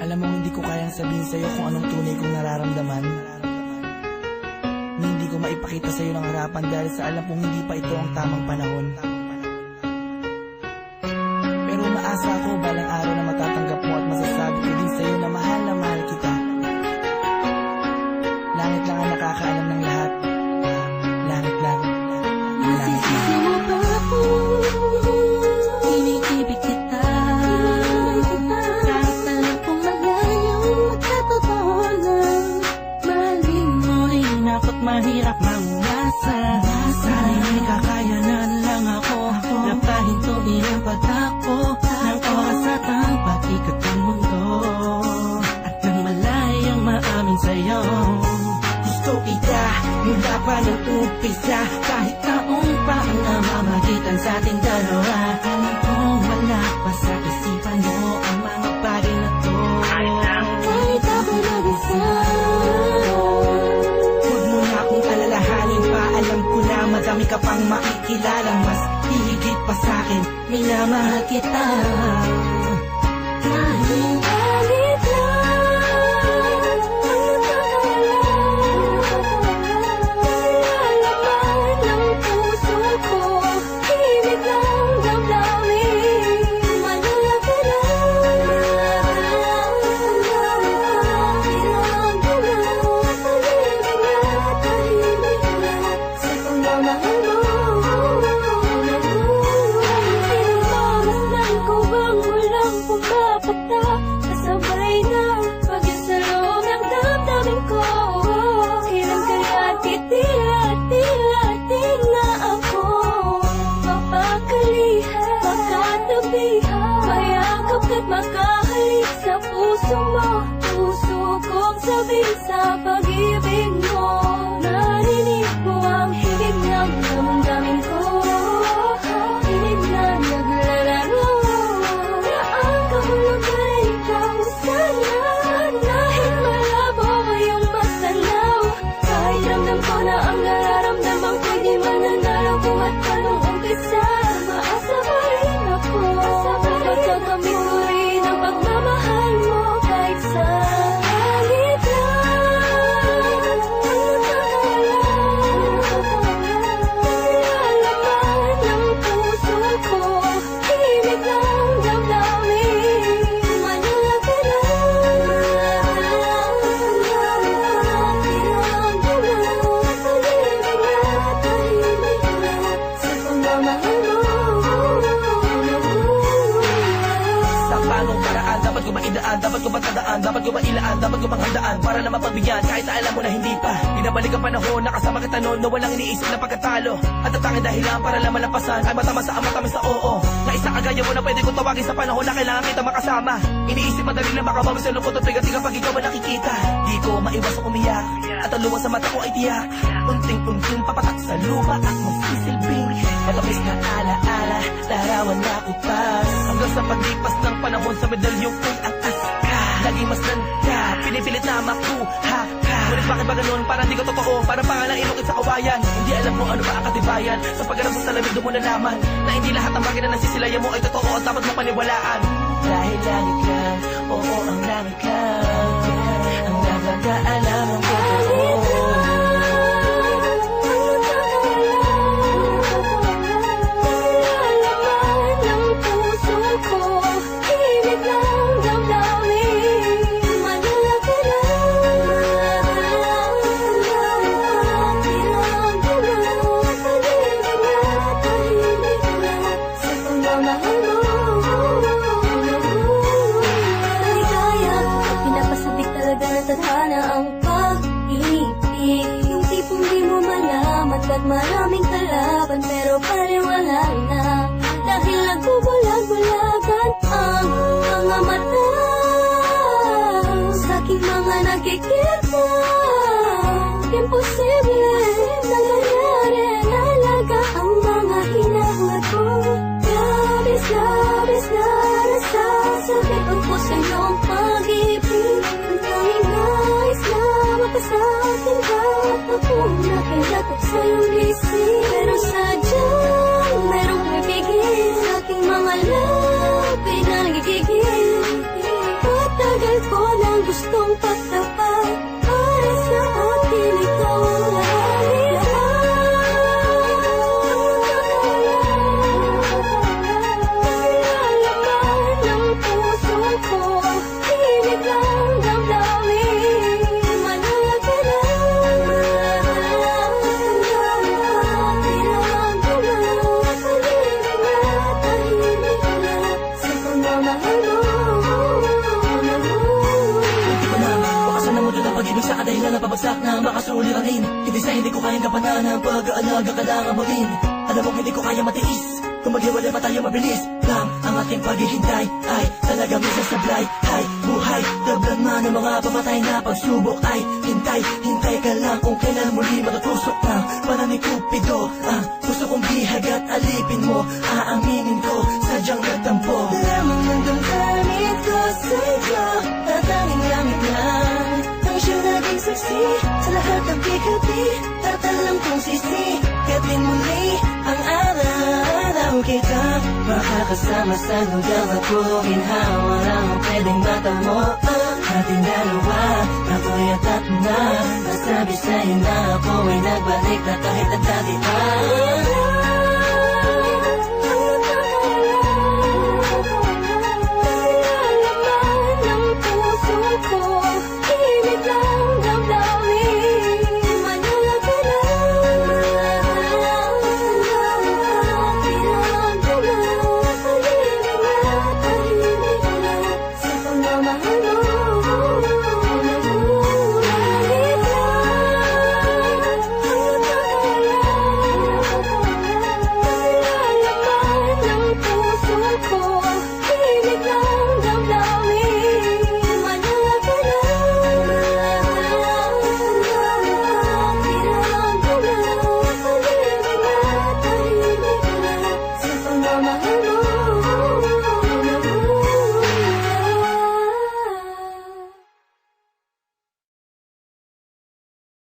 Alam mo, hindi ko kayang sabihin sa'yo kung anong tunay kong nararamdaman. Hindi ko maipakita sa'yo ng harapan dahil sa alam kong hindi pa ito ang tamang panahon. Pero umaasa ako balang araw na matatanggap mo at masasabi ko din sa'yo na mahal kita. Langit lang ang nakakaalam ng lahat. Langit lang. Nasisisi mo ba ako? Iniibig kita. Kahit alam kong malayong magkatotohanan. Mahalin mo rin ako't mahirap mangasa. Sana'y kakayanan lang ako na pahintuin ang pagdako ng oras at ang pag-ikot ng mundo. At nang malayang maamin sa'yo, gusto kita mula pa ng umpisa. Kahit taong pa ang namamagitan sa ating dalawa, alam kong wala pa sa isipan mo ang mga bagay na to. Kahit ako nag-isa, huwag mo na akong alalahanin pa. Alam ko na madami ka pang makikilala, mas hihigit pa sa'kin, minamahal kita. Kahit lang ang nakakalaman ng puso ko, ibig lang damdamin. Malalaki lang tahimik na sa pagmamahal mo. Pinagmamasdan ko bang walang pumapatak, kasabay na pag-isa loob ng damdamin ko. Kailan kaya titila-tila-til na ako mapakalihan, makatabihan, mayakap ka't makahalik sa puso mo. Puso kong sabihin sa pag-ibig mo, narinig mo ang higit ng damdamin ko. Pinig na naglalaro na ang kahulugan ay ikaw sana. Kahit malabo iyong matanaw, kahit ramdam ko na ang nararamdaman ko'y di mananalo. Buhat pa nung umpisa, maasa pa rin ako. Pagkakamit ko rin ang pagmamahal mo kahit sa langit lang ang nakakalaman ng puso ko, ibig lang damdamin. Malalaki lang tahimik na sa pagmamahal mo. Sa panong paraan, dapat ko maidaan, dapat ko matandaan, dapat ko mailaan, dapat ko manghandaan para na mapagbigyan kahit na alam mo na hindi pa. Binabalik ang panahon, nakasama kita noon na walang iniisip na pagkatalo. At ang tanging dahilan para lang malampasan ay matamasa ang matamis sa oo. Na isa kagaya mo na pwede ko tawagin sa panahon na kailangan kita makasama. Iniisip madali lang makabawi sa lungkot at tiga-tiga pag ikaw ang nakikita. Di ko maiwasang umiyak at ang luha sa mata ko ay tiyak. Unting-unting papatak sa lupa at magsisilbing matamis na alaala, larawan na kupas. Hanggang sa paglipas ng panahon sa medalyong kung atas ka, laging mas nanda, pinipilit na makuha ka. Ngunit bakit ba ganun? Parang di ko totoo, parang pangalang inukit sa kawayan. Hindi alam mo ano ba ang katibayan. Sa pagharap sa salamin doon mo nalaman na hindi lahat ng bagay na nagsisilayan mo ay totoo at dapat mo paniwalaan. Dahil langit lang, oo ang langit lang ang nakakaalam ng totoo. Tadhana ang pag-ibig, yung tipong di mo malaman kahit maraming kalaban, pero paniwala na dahil nagbubulag-bulagan ang mga mata sa aking mga nakikita. Imposible na nangyari, nalaga ang mga hinahangad ko. Labis na nasasabi ang puso iyong pag-ibig. Sa akin ka, ako na kailatok sa iyong isip. Pero sadyang merong pipigil sa aking mga labi na nagigigil. Matagal ko ng gustong pagtapat. Para sa akin, ikaw ang lahat. Kasi alaman ng puso ko, tinig lang damdamin. Manala ka na, sa pagmamahal mo. Hindi ko na makasan ng mundo ng pag-ibig sa kadahilan na pabagsak na makasulirin. Hindi sa hindi ko kayang kapanan ang pag-aalaga kailangan mo rin. Alam mo hindi ko kaya matiis, kung maghiwalay pa tayo mabilis lang. Ang aking paghihintay ay talaga minsan sablay. Ay buhay, tablan man ng mga pamatay na pagsubok. Ay hintay, hintay ka lang kung kailan muli matutusok ng panamig Cupido. Ang gusto kong bihag at alipin mo, aaminin ko, sadyang nagtampo. Lamang ng damdamin ko sa'yo, at tanging langit lang ang siya naging saksi sa lahat ng bigati. At alam kong sisikatin muli ang araw kita makakasama sa lugar at kuminhawa lang ang pwedeng matamo ang ating dalawa. Ako'y atat na nasabi sa'yo na ako ay nagbalik na kahit ang dati